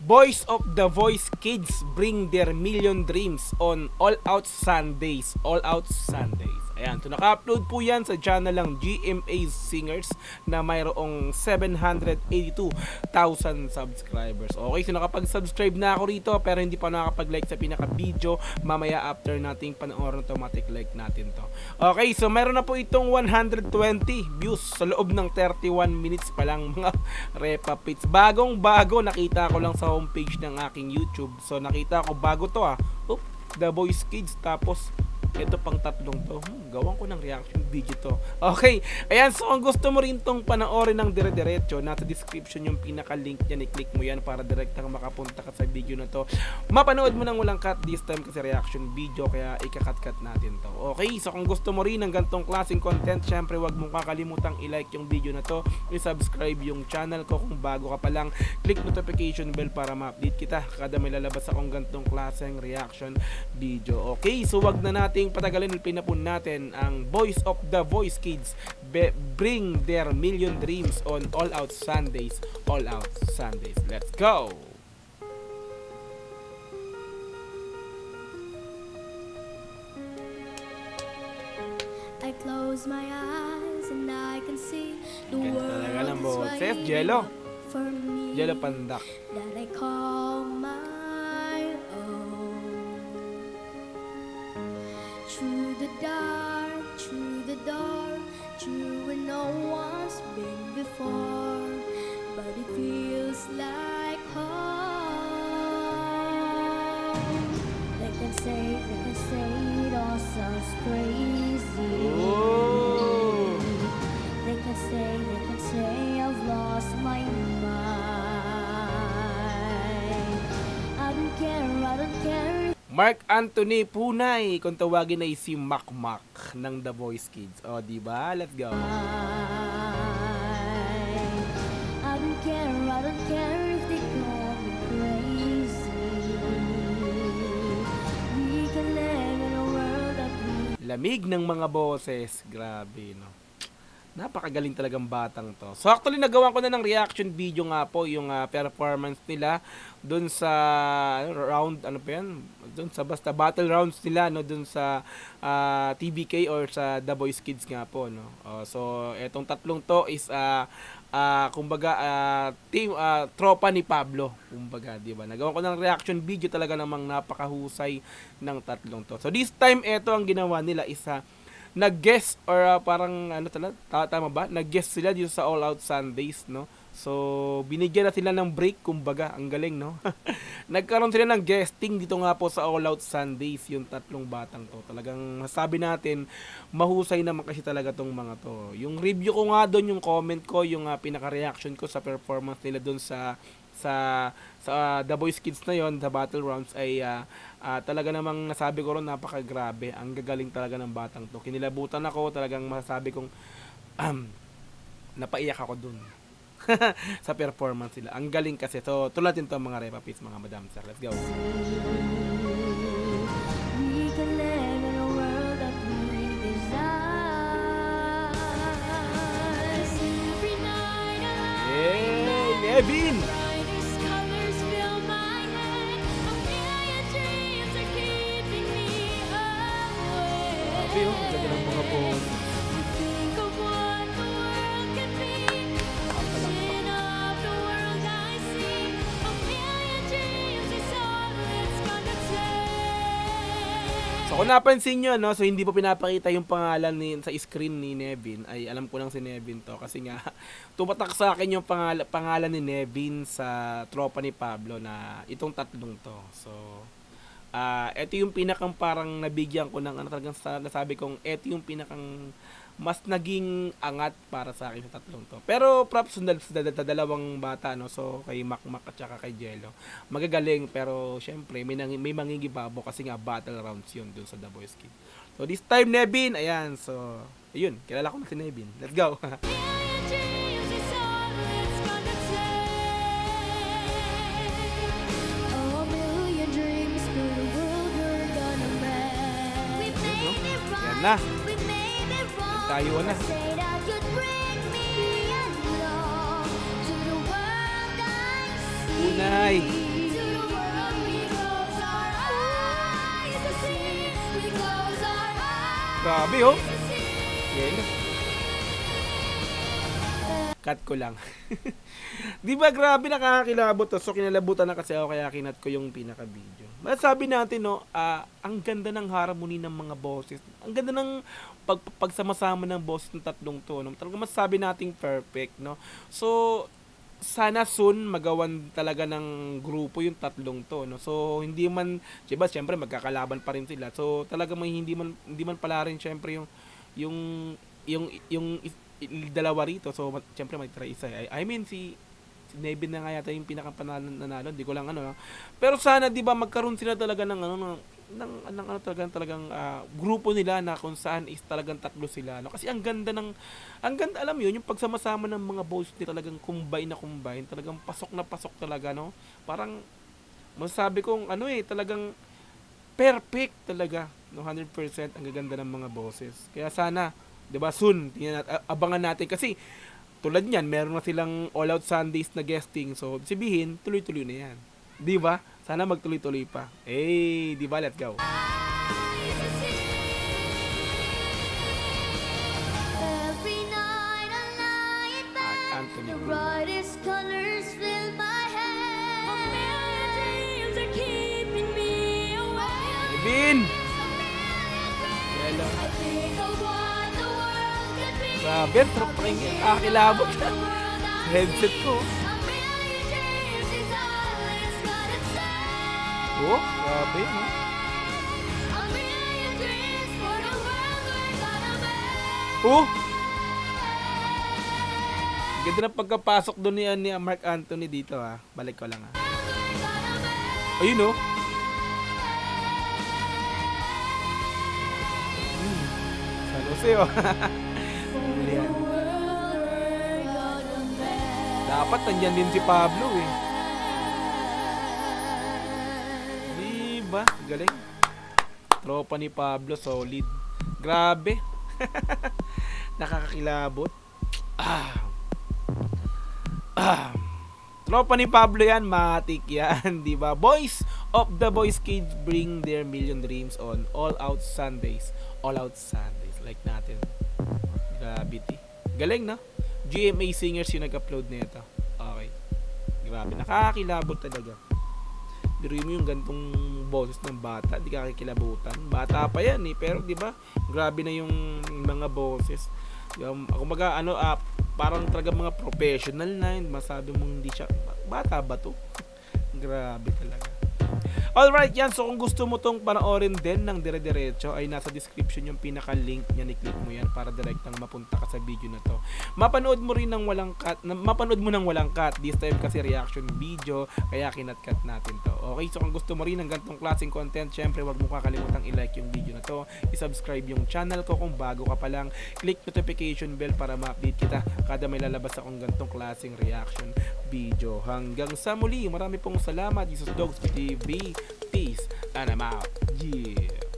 Boys of the Voice Kids bring their million dreams on All Out Sundays. All Out Sundays. Ayan, so naka-upload po yan sa channel ng GMA Singers na mayroong 782,000 subscribers. Okay, so nakapag-subscribe na ako rito pero hindi pa nakapag-like sa pinaka-video. Mamaya after nating panoorin automatic like natin to. Okay, so mayroon na po itong 120 views sa loob ng 31 minutes pa lang mga Repa Pits. Bagong bago, nakita ko lang sa homepage ng aking YouTube. So nakita ko bago to The Voice Kids, tapos ito pang tatlong to. Gawan ko ng reaction video to. Okay. Ayan, so kung gusto mo rin tong panoorin ng dire-diretso, nasa description yung pinaka-link niyan. I-click mo yan para direktang makapunta ka sa video na to. Mapanood mo nang walang cut this time kasi reaction video, kaya ikakat-cut natin to. Okay, so kung gusto mo rin ng gantong klaseng content, syempre wag mong kakalimutang i-like yung video na to, i-subscribe yung channel ko kung bago ka pa lang, click notification bell para ma-update kita kada may lalabas akong gantong klaseng reaction video. Okay, so wag na nating patagalin, pinapun natin ang Boys of the Voice Kids bring their million dreams on All Out Sundays. All Out Sundays. Let's go! I close my eyes and I can see the world talaga ng boses. waiting Jello. for me. Jello Pandak. That I call my own. Through the dark, through where no one's been before, but it feels like home. They can say it all sounds crazy. Oh. They can say I've lost my mind. I don't care. Mark Anthony Punay, kung tawagin ay si Makmak ng The Voice Kids. O, diba? Let's go. I don't care if they call me crazy. We can live in a world that we... Lamig ng mga boses. Grabe, no? Napakagaling talagang batang to. So actually nagawa ko na ng reaction video nga po yung performance nila doon sa round, ano pa yan? Doon sa basta battle rounds nila, no, doon sa TBK or sa The Voice Kids nga po, no. So etong tatlong to is kumbaga team tropa ni Pablo, kumbaga, di ba? Nagawa ko ng reaction video, talaga namang napakahusay ng tatlong to. So this time eto ang ginawa nila is nag-guest or parang ano talaga, tama ba? Nag-guest sila dito sa All Out Sundays, no? So binigyan na sila ng break, kumbaga, ang galing, no? Nagkaroon sila ng guesting dito nga po sa All Out Sundays, yung tatlong batang to. Talagang masabi natin, mahusay naman kasi talaga tong mga to. Yung review ko nga doon, yung comment ko, yung pinaka-reaction ko sa performance nila doon sa The Voice Kids na yon, sa Battle Rounds, ay talaga namang nasabi ko ron, napakagrabe. Ang gagaling talaga ng batang to. Kinilabutan ako, talagang masasabi kong napaiyak ako dun sa performance nila. Ang galing kasi. So tulad din to mga Repa Pits, mga madam sir. Let's go. We can live in a world that we desire. Every night Hey, Nevin! brightest colors fill my head. A million dreams are keeping me awake. Grabe, oh. Ganda ng mga po. I think of what the world can be. Vision of the world I see. A million dreams is all it's gonna take. So kung napansin nyo, no, so hindi po pinapakita yung pangalan sa screen ni Nevin, ay alam ko lang si Nevin to kasi nga tumatak sa akin yung pangalan ni Nevin sa tropa ni Pablo na itong tatlong to. So ito yung pinakang parang nabigyan ko ng talagang nasabi kong ito yung pinakang mas naging angat para sa akin sa tatlong to. Pero props sa dalawang bata, no, so kay Makmak at saka kay Jello. Magagaling, pero syempre may mangingibabo kasi nga battle rounds yun dun sa The Voice Kids. So this time Nevin, ayan, so ayun, kilala ko na si Nevin. Let's go. Million dreams is all it's gonna take. Oh, a million dreams for the world we're gonna make. We made it Yan right. na. We made it wrong. Tayo na. Say that you'd bring me along to the world I see. Punay. Grabe, oh. Yelo. Cut ko lang. Di ba grabe, nakakakilabot to. So kinalabutan na kasi ako kaya kinat ko yung pinaka-video. Masabi natin no, ang ganda ng harmony ng mga boses. Ang ganda ng pagsama-sama ng boses ng tatlong to. No? Talagang masasabi nating perfect, no. So sana soon magawan talaga ng grupo yung tatlong to, no. So hindi man, diba, syempre magkakalaban pa rin sila. So talaga may hindi man pala rin syempre yung dalawa rito. So syempre may try isa. I mean si Nevin na nga yata yung pinakapanalo, hindi ko lang ano. Pero sana 'di ba magkaroon sila talaga ng talagang grupo nila na kung saan is talagang tatlo sila, no? Kasi ang ganda alam mo yun, yung pagsama-sama ng mga boys ni talagang combine, talagang pasok na pasok talaga, no? Parang masasabi kong talagang perfect talaga, no? 100% ang gaganda ng mga boses. Kaya sana 'di ba soon abangan natin kasi tulad niyan, meron na silang All Out Sundays na guesting. So, sabihin, tuloy-tuloy na yan. Di ba? Sana magtuloy-tuloy pa. Eh, di ba? Let's go. Every night I lie in bed, Anthony the Quinn. brightest colors fill my head. A million dreams are keeping me awake. Kevin! Hello. I think of what the world could be. Grabe, trap pa rin yan. Kakilabot The na. world I Headset ko. A million dreams is all it's gotta say. Oh, grabe, no? A million dreams for the world we're gonna make. Oh! Ganda ng pagkapasok doon ni Mark Anthony dito, ha. Balik ko lang, ha. Ayun, oh. San Jose, oh. Huli yan. Dapat nandyan din si Pablo, eh. Diba? Galing. Tropa ni Pablo, solid. Grabe. Nakakakilabot. Tropa ni Pablo yan, matik yan, di ba? Boys of the Boys Kids bring their million dreams on All Out Sundays. All Out Sundays, like natin. Gravity. Galing, no? GMA Singers yung nag-upload nito. Okay. Grabe, nakakakilabot talaga. Biruin mo yung gantong boses ng bata, di kakikilabutan. Bata pa yan, eh, pero di ba? Grabe na yung mga boses. Ako parang talaga mga professional na, masabi mong hindi siya bata ba to? Grabe talaga. Alright, yan. So kung gusto mo tong panoorin din ng dire-diretso, ay nasa description yung pinaka-link niya, i-click mo yan para direktang mapunta ka sa video na to. Mapanood mo rin ng walang cut, mapanood mo ng walang cut, this time kasi reaction video, kaya kinat-cut natin to. Okay, so kung gusto mo rin ng ganitong klaseng content, syempre wag mo kakalimutang i-like yung video na to, i-subscribe yung channel ko kung bago ka pa lang, click notification bell para ma-update kita kada may lalabas akong ganitong klaseng reaction video. Hanggang sa muli, marami pong salamat. Jesus Dogs TV. Peace and I'm out. Yeah.